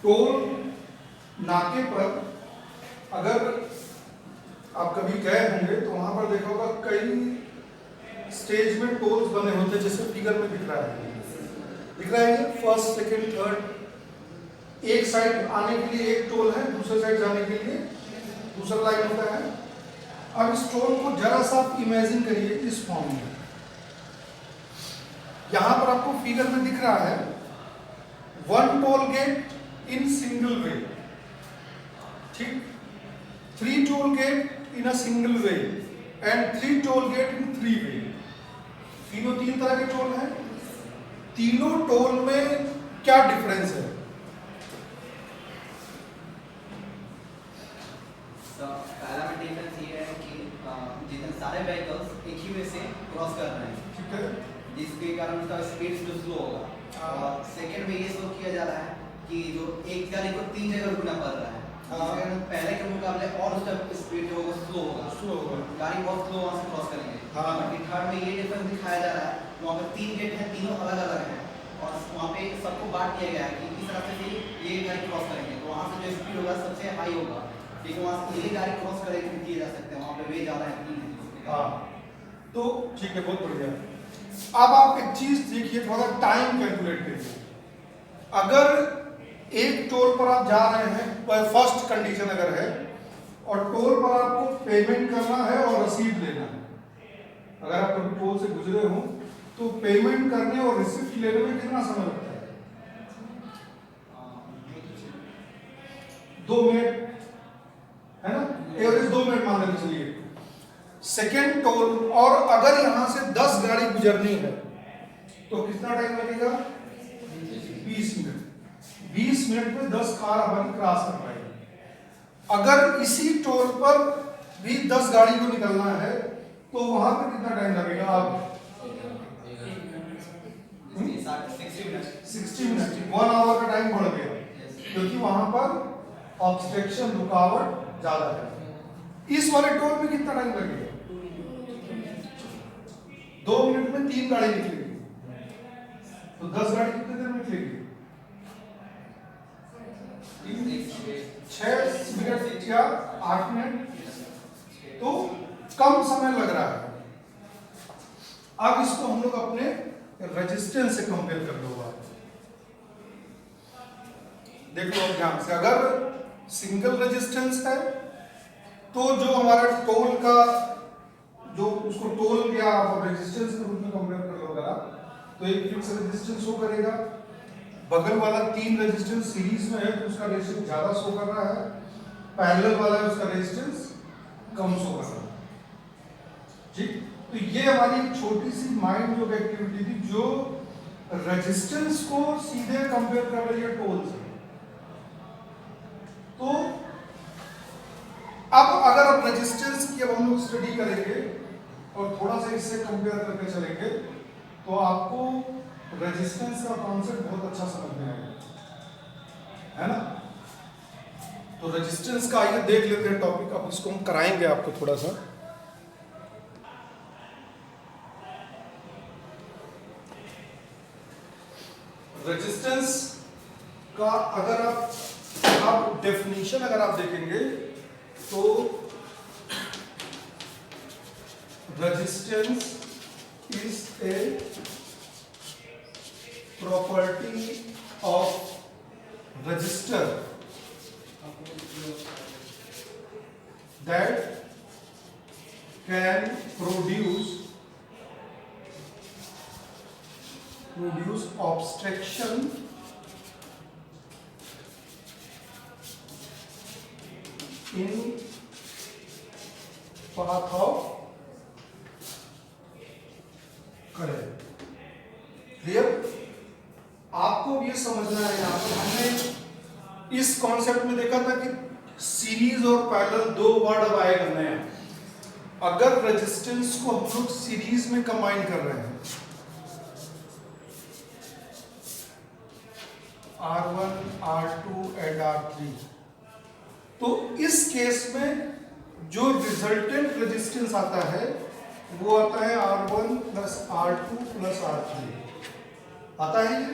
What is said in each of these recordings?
Toll नाके पर अगर आप कभी गए होंगे तो वहां पर देखा होगा कई स्टेज में टोल्स बने होते हैं, जैसे फिगर में दिख रहा है ये फर्स्ट सेकंड थर्ड। एक साइड आने के लिए एक टोल है, दूसरे साइड जाने के लिए दूसरा लाइन होता है। अब इस टोल को जरा सा आप इमेजिन करिए इस फॉर्म में। यहां पर आपको फिगर में दिख रहा है one toll get in single way, ठीक, 3 toll get in a single way and 3 toll get in 3 वे। तीनों 3 तरह के टोल हैं। तीनों टोल में क्या डिफरेंस है? पहला में डिफरेंस ये है कि जितने सारे व्हीकल्स एक ही वे से क्रॉस कर रहे हैं, ठीक है, जिसके कारण उसका स्पीड जो स्लो होगा। और सेकंड में ये शो किया जा रहा है कि जो एक गाड़ी को 3 जगह रुकना पड़ रहा है, पहले के मुकाबले और उसका स्पीड जो होगा स्लो होगा, गाड़ी बहुत स्लो वहाँ से क्रॉस करेंगे। और थर्ड में ये डिफरेंस दिखाया जा रहा है, वहाँ पर 3 गेट हैं, तीनों अलग अलग हैं और वहाँ पे सबको बांट दिया गया है कि इस तरह से ये गाड़ी क्रॉस करेंगे तो वहाँ से जो स्पीड होगा सबसे हाई होगा, क्योंकि वहाँ से ये गाड़ी क्रॉस करेंगे किए जा सकते हैं, वहाँ पे वे ज़्यादा है। हाँ, तो ठीक है, बहुत बढ़िया। अब आप एक चीज देखिए, थोड़ा टाइम कैलकुलेट करिए। अगर एक टोल पर आप जा रहे हैं, फर्स्ट कंडीशन अगर है और टोल पर आपको पेमेंट करना है और रसीद लेना है, अगर आप कभी टोल से गुजरे हो तो पेमेंट करने और रिसिप्ट लेने में कितना समय लगता है? 2 मिनट है ना, एवरेज 2 मिनट मान लेते चलिए। सेकेंड टोल, और अगर यहां से 10 गाड़ी गुजरनी है तो कितना टाइम लगेगा? 20 मिनट। 20 मिनट में 10 कार हमारी क्रॉस कर पाएगी। अगर इसी टोल पर भी 10 गाड़ी को निकलना है तो वहां पर कितना टाइम लगेगा? आप 60 मिनट, 1 आवर का टाइम बढ़ गया, क्योंकि वहां पर ऑब्स्ट्रक्शन, रुकावट ज्यादा है। इस वाले टोल में कितना टाइम लगेगा? 2 मिनट में 3 गाड़ी निकलेगी, तो 10 गाड़ी कितने देर में निकलेगी? 6 मिनट या 8 मिनट, तो कम समय लग रहा है। अब इसको हम लोग अपने रेजिस्टेंस से कंपेयर कर लो। देख लो ध्यान से, अगर सिंगल रेजिस्टेंस है तो जो हमारा टोल का जो उसको टोल या रेजिस्टेंस के रूप में कंपेयर कर लो अगर आप, तो एक फिक्स रेजिस्टेंस शो करेगा। बगल वाला 3 रेजिस्टेंस सीरीज में है तो उसका रेजिस्टेंस ज्यादा शो कर रहा है, पैरेलल वाला है उसका रेजिस्टेंस कम शो कर रहा है, ठीक। तो ये हमारी एक छोटी सी माइंड जो एक्टिविटी थी, जो रेजिस्टेंस को सीधे कंपेयर कर रही है टोल से। तो अब अगर आप रेजिस्टेंस की अब हम लोग स्टडी करेंगे और थोड़ा सा इससे कंपेयर करके चलेंगे तो आपको रेजिस्टेंस का कॉन्सेप्ट बहुत अच्छा समझ में आएगा, है ना। तो रेजिस्टेंस का आइए देख लेते हैं टॉपिक। अब इसको हम कराएंगे आपको थोड़ा सा। रेजिस्टेंस का अगर आप डेफिनेशन अगर आप देखेंगे तो resistance is a property of register that can produce obstruction in path of current। Clear? आपको ये समझना है, यहाँ पर हमने इस कॉन्सेप्ट में देखा था कि सीरीज और पैरेलल 2 वर्ड अब आए करने हैं। अगर रेजिस्टेंस को हम लोग सीरीज में कंबाइन कर रहे हैं, R1, R2 एंड R3, तो इस केस में जो रिजल्टेंट रेजिस्टेंस आता है वो आता है R1 plus R2 plus R3 आता है। ये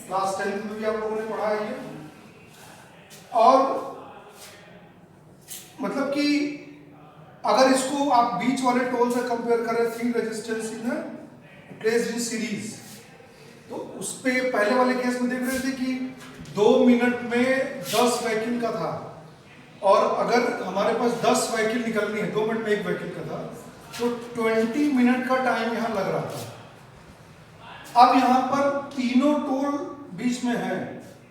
क्लास 10th में भी आप लोगों ने पढ़ा है ये। और मतलब कि अगर इसको आप बीच वाले टोल से कंपेयर करें, 3 resistance in placed in series, तो उस पे पहले वाले केस में देख रहे थे कि 2 मिनट में 10 वहीकल का था, और अगर हमारे पास 10 वहीकल निकलनी है, 2 मिनट में 1 वहीकल का था, तो 20 मिनट का टाइम यहाँ लग रहा था। अब यहाँ पर तीनों टोल बीच में है,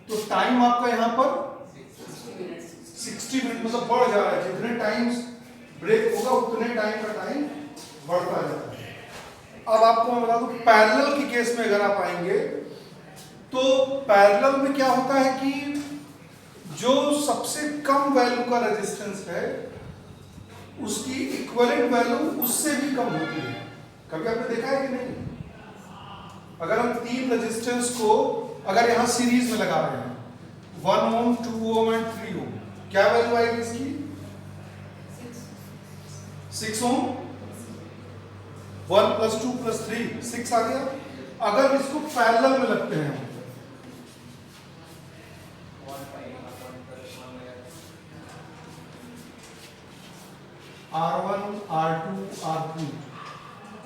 तो टाइम आपका यहाँ पर 60 मिनट मतलब बढ़ जा रहा है। जितने टाइम्स ब्रेक होगा उतने टाइम का टाइम बढ़ता जाता है। अब आपको मैं बता दूं, पैरेलल की केस में अगर आप आएंगे तो पैरेलल में क्या होता है कि जो सबसे कम वैल्यू का रेजिस्टेंस है उसकी इक्विवेलेंट वैल्यू उससे भी कम होती है। कभी आपने देखा है कि नहीं? अगर हम 3 रेजिस्टेंस को अगर यहां सीरीज में लगा रहे हैं, 1 ओम, 2 ओम एंड 3 ओम, क्या वैल्यू आएगी इसकी? 6 ओम, 1 + 2 + 3 6 आ गया। अगर इसको पैरेलल में लगते हैं R1, R2, R3,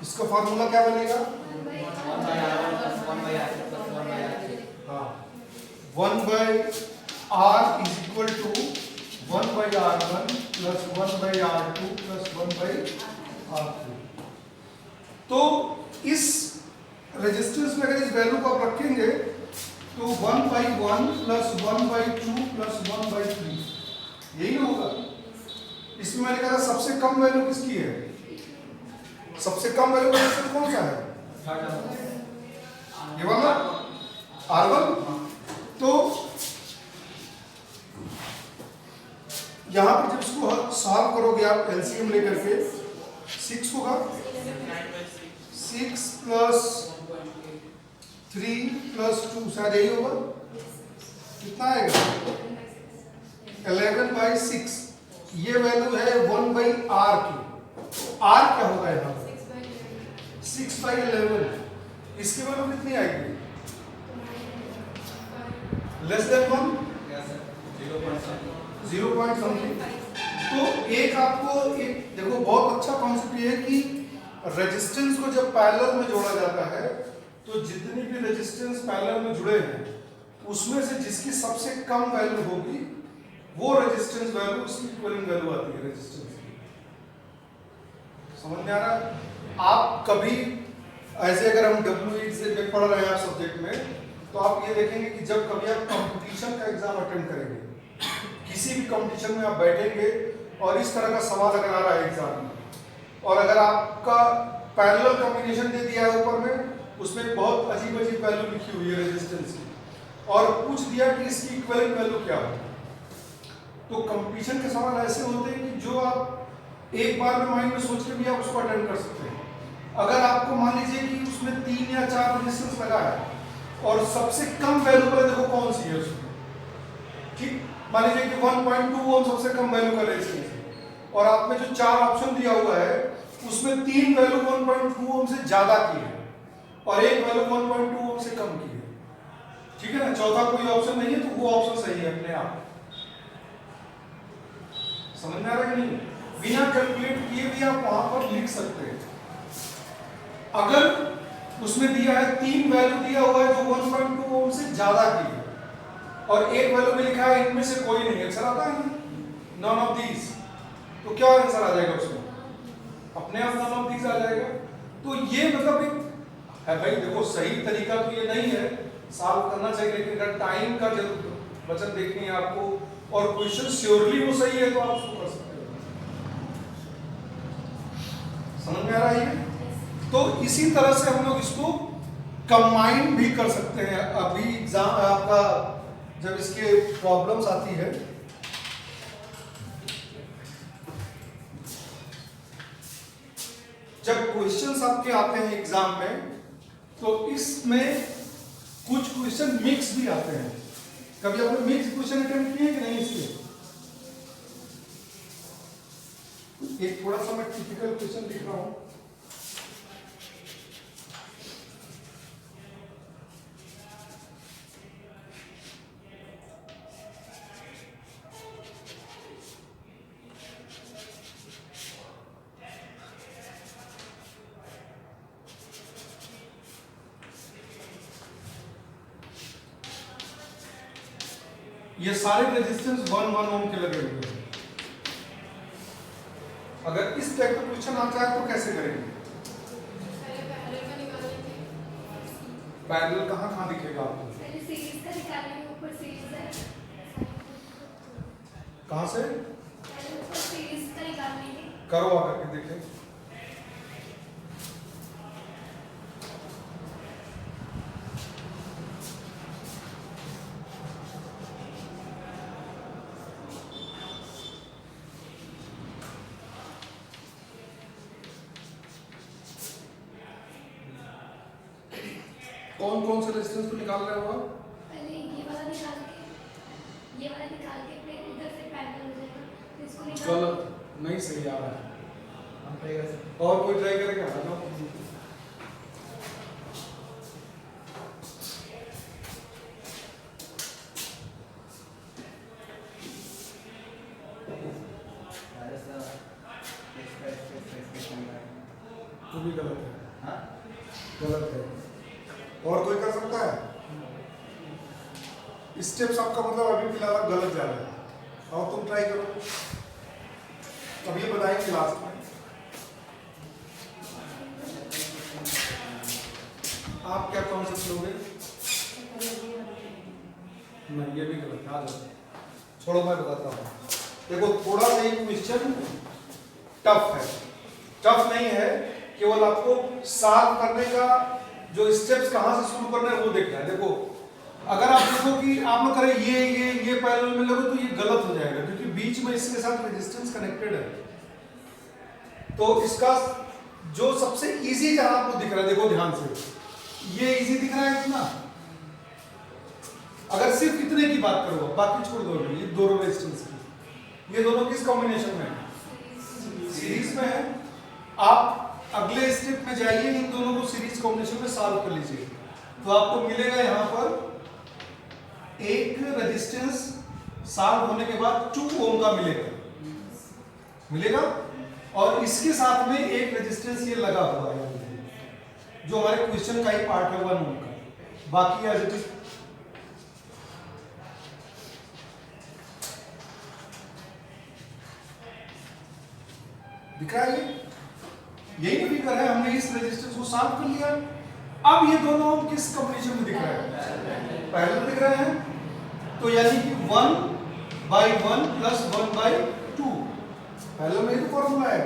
इसका फॉर्मूला क्या बनेगा? 1/R is equal to 1/R1 plus 1/R2 plus 1/R3। तो इस रेजिस्टेंस में अगर इस वैल्यू को आप रखेंगे तो 1/1 plus 1/2 plus 1/3 यही ना होगा। इसमें मैंने कहा सबसे कम वैल्यू किसकी है? सबसे कम वैल्यू का रेजिस्टेंस कौन सा है? ये वाला R1। तो यहां पर जब इसको सॉल्व करोगे आप एलसीएम लेकर के, 6 होगा, 6 + 3 + 2 शायद यही होगा। कितना आएगा? 11/6। ये वैल्यू है 1/R की। R क्या होगा यहाँ पर? 6/11। इसकी वैल्यू कितनी आएगी? Less than 1, 0 point something. तो एक आपको एक देखो बहुत अच्छा कॉन्सेप्ट ये है कि रेजिस्टेंस को जब पैरेलल में जोड़ा जाता है तो जितनी भी रेजिस्टेंस पैरेलल में जुड़े हैं उसमें से जिसकी सबसे कम वैल्यू होगी वो रेजिस्टेंस वैल्यू उसकी इक्विवेलेंट वैल्यू आती है रेजिस्टेंस की। समझ में आ रहा है? आप कभी ऐसे अगर हम WE से पढ़ रहे हैं आप सब्जेक्ट में, तो आप ये देखेंगे कि जब कभी आप कंपटीशन का एग्जाम अटेंड करेंगे, किसी भी कंपटीशन में आप बैठेंगे और इस तरह का सवाल अगर आ रहा है एग्जाम में, और अगर आपका पैरेलल कॉम्बिनेशन दे दिया है ऊपर में, उसमें बहुत अजीब अजीब वैल्यू लिखी हुई है रेजिस्टेंस की, और पूछ दिया कि इसकी इक्विवेलेंट वैल्यू क्या है, तो कंपटीशन के सवाल ऐसे होते हैं कि जो आप एक बार में माइंड में सोच के भी आप उसको अटेंड कर सकते हैं। अगर आपको मान लीजिए कि उसमें 3 या 4 रेजिस्टेंस लगा है और सबसे कम वैल्यू पर देखो कौन सी है उसमें, ठीक, मान लीजिए कि 1.2 ओम सबसे कम वैल्यू का रेजिस्टेंस है, और आपने जो 4 ऑप्शन दिया हुआ है उसमें 3 वैल्यू 1.2 ओम से ज्यादा की है और एक वैल्यू 1.2 ओम से कम की है, ठीक है ना? चौथा कोई ऑप्शन नहीं है, तो वो ऑप्शन सही है अपने आप। समझ में आ रहा है कि नहीं? बिना कैलकुलेट किए भी आप वहां पर लिख सकते हैं। अगर उसमें दिया है 3 वैल्यू दिया हुआ है जो 1.2 ओम से ज्यादा की है, और एक वैल्यू में लिखा है इनमें से कोई नहीं, आंसर आता है नॉन ऑफ दीज, तो क्या आंसर आ जाएगा उसमें? अपने आप नॉन ऑफ दीज आ जाएगा। तो ये मतलब एक है भाई, देखो सही तरीका तो ये नहीं है, सॉल्व करना चाहिए, लेकिन अगर टाइम का जरूर बचत देखनी है आपको और क्वेश्चन श्योरली वो सही है तो आप उसको कर सकते हो। समझ में आ रहा है? तो इसी तरह से हम लोग इसको कंबाइन भी कर सकते हैं। अभी एग्जाम आपका जब इसके प्रॉब्लम्स आती है, जब क्वेश्चंस आपके आते हैं एग्जाम में, तो इसमें कुछ क्वेश्चन मिक्स भी आते हैं। कभी आपने मिक्स क्वेश्चन अटेम्प्ट किए कि नहीं? इसके एक थोड़ा सा मैं टिपिकल क्वेश्चन लिख रहा हूं। ये सारे रेजिस्टेंस 1 ओम के लगे हुए हैं। अगर इस टाइप का क्वेश्चन आता है तो कैसे करेंगे? पैरेलल कहाँ कहाँ दिखेगा आपको? सीरीज का निकालेंगे, ऊपर सीरीज है, कहाँ से ऊपर सीरीज का निकालेंगे। करो आकर के देखें। कौन कौन से रेजिस्टेंस को निकाल रहे हो आप? पहले ये वाला निकाल के फिर इधर से पैरेलल हो जाएगा, फिर इसको निकाल। गलत, नहीं सही आ रहा है। हम ट्राई कर सकते हैं। और कोई ट्राई करेगा? आ जाओ। तो भी गलत है। हाँ? गलत है। और कोई कर सकता है? स्टेप्स आपका मतलब अभी फिलहाल आप गलत जा रहे हैं। और तुम ट्राई करो, अब ये बताएंगे लास्ट में। आप क्या कॉन्सेप्ट लोगे? नहीं, ये भी गलत है। आ जाओ, छोड़ो मैं बताता हूँ। देखो थोड़ा सा ये क्वेश्चन टफ है। टफ नहीं है, केवल आपको सॉल्व करने का जो स्टेप्स कहाँ से शुरू करना है वो देखना है। देखो अगर आप देखो कि आप लोग करें ये पैरेलल में लगे तो ये गलत हो जाएगा, क्योंकि बीच में इसके साथ रेजिस्टेंस कनेक्टेड है। तो इसका जो सबसे इजी जहां आपको दिख रहा है, देखो ध्यान से, ये इजी दिख रहा है इतना। अगर सिर्फ इतने की बात करो, बाकी छोड़ दो, ये दोनों रेजिस्टेंस की, ये दोनों किस कॉम्बिनेशन में है? सीरीज में है। आप अगले स्टेप में जाइए, इन दोनों को सीरीज कॉम्बिनेशन में सॉल्व कर लीजिए, तो आपको मिलेगा यहां पर एक रेजिस्टेंस सॉल्व होने के बाद 2 ओम का मिलेगा, और इसके साथ में एक रेजिस्टेंस ये लगा हुआ है जो हमारे क्वेश्चन का ही पार्ट है 1 ओम का। बाकी एज इट इज दिख रहा है। यही तो फिगर है, हमने इस रेजिस्टेंस को सॉल्व कर लिया। अब ये दोनों किस कॉम्बिनेशन में दिख रहा है? पैरेलल दिख रहे हैं। तो यानी कि 1/1 प्लस 1/2 पैरेलल में ही तो फॉर्मूला है,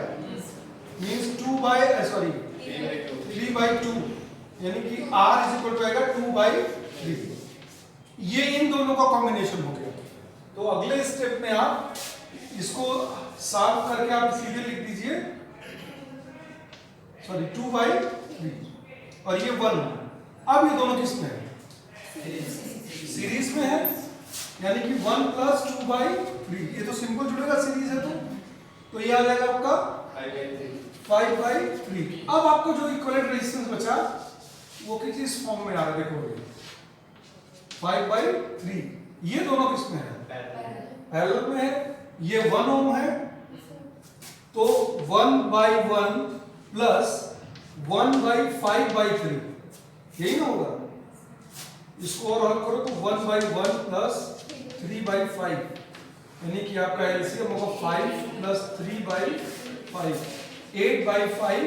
मींस 3/2, यानी कि r इज इक्वल टू आएगा 2/3। ये इन दोनों का कॉम्बिनेशन हो गया। तो अगले स्टेप में आप इसको सॉल्व करके आप सीधे लिख दीजिए, सॉरी 2/3, और ये 1। अब ये दोनों किस में है? सीरीज में है, यानी कि 1 प्लस 2/3। ये तो सिंपल जुड़ेगा, सीरीज है तो ये आ जाएगा आपका 5/3। अब आपको जो इक्विवेलेंट रेजिस्टेंस बचा वो किस फॉर्म में आ रहा है? देखो 5/3। ये दोनों किस में है? पैरेलल में है। ये 1 ओम है, तो 1/1 प्लस 1/5/3, यही ना होगा। इसको और हल करो तो 1/1 प्लस 3/5, यानी कि आपका एलसीएम होगा 5 प्लस 3/5, 8/5।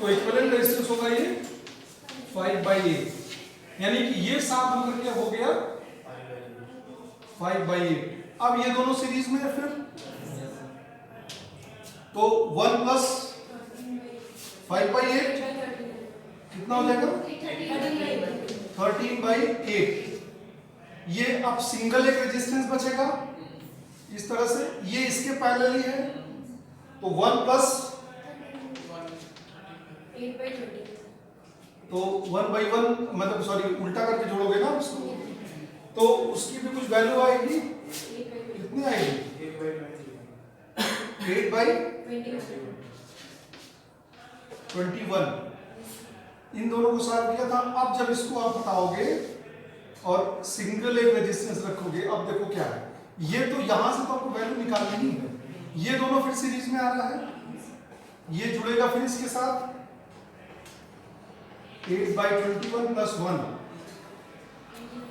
तो इक्विवेलेंट रेजिस्टेंस होगा ये 5/8, यानी कि ये साथ होकर के हो गया 5/8। अब ये दोनों सीरीज में है, फिर तो 1 प्लस 5/8 कितना हो जाएगा? 13/8। ये अब सिंगल एक रेजिस्टेंस बचेगा इस तरह से, ये इसके पैरेलल ही है, तो 1 प्लस 8/20, तो 1/1 मतलब सॉरी उल्टा करके जोड़ोगे ना उसको, तो उसकी भी कुछ वैल्यू आएगी। कितनी आएगी? 8/21। इन दोनों को सॉल्व किया था। अब जब इसको आप बताओगे और सिंगल एक रेजिस्टेंस रखोगे, अब देखो क्या है, ये तो यहां से तो आपको वैल्यू निकालनी ही है। ये दोनों फिर सीरीज में आ रहा है, ये जुड़ेगा फिर इसके साथ 8/21 प्लस 1,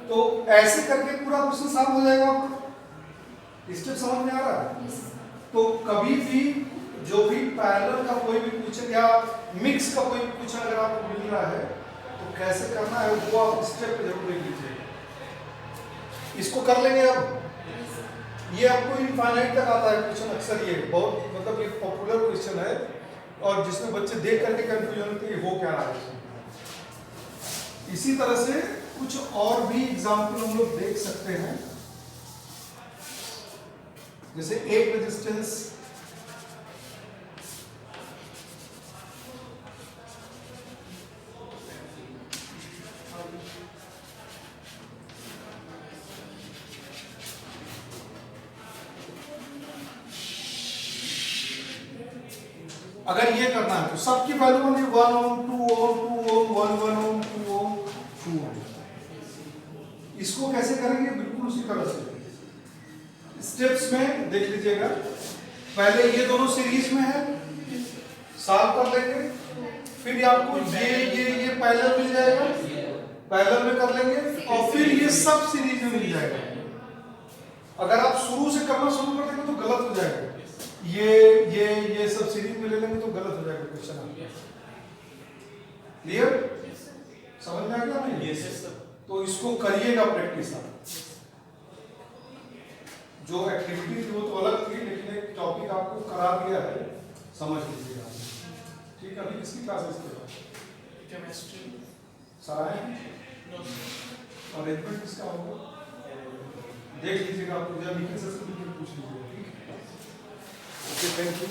तो ऐसे करके पूरा क्वेश्चन सॉल्व हो जाएगा आपका। स्टेप समझ में आ रहा है? तो कभी भी जो भी पैरेलल का कोई भी क्वेश्चन या मिक्स का कोई भी क्वेश्चन अगर आपको मिल रहा है तो कैसे करना है वो आप स्टेप पे जरूर देख लीजिएगा। इसको कर लेंगे अब। ये आपको इनफाइनाइट तक आता है क्वेश्चन, अक्सर ये बहुत मतलब एक पॉपुलर क्वेश्चन है और जिसमें बच्चे देख करके कंफ्यूजन होते हैं हो क्या रहा है इसमें। इसी तरह से कुछ और भी एग्जाम्पल हम लोग देख सकते हैं, जैसे एक रेजिस्टेंस अगर ये करना है तो सबकी वैल्यू होंगी 1 ओम 2 ओम 2 ओम 1 ओम 2 ओम 2 ओम। इसको कैसे करेंगे? बिल्कुल उसी तरह से स्टेप्स में देख लीजिएगा। पहले ये दोनों सीरीज में है, सॉल्व कर लेंगे, फिर आपको ये पैरेलल मिल जाएगा, पैरेलल में कर लेंगे और फिर ये सब सीरीज में मिल जाएगा। अगर आप शुरू से करना शुरू कर देंगे तो गलत हो जाएगा। ये सब सीरीज में ले लेंगे तो गलत हो जाएगा क्वेश्चन आपका। क्लियर? समझ में आ गया नहीं? Yes sir. तो इसको करिएगा प्रैक्टिस आप। जो एक्टिविटी थी वो तो अलग थी, लेकिन एक टॉपिक आपको करा दिया है, समझ लीजिएगा। ठीक है, अभी किसकी क्लासेस के केमिस्ट्री सारा है अरेंजमेंट किसका होगा देख लीजिएगा। आपको जब पूछ लीजिएगा। ठीक है, ओके, थैंक यू।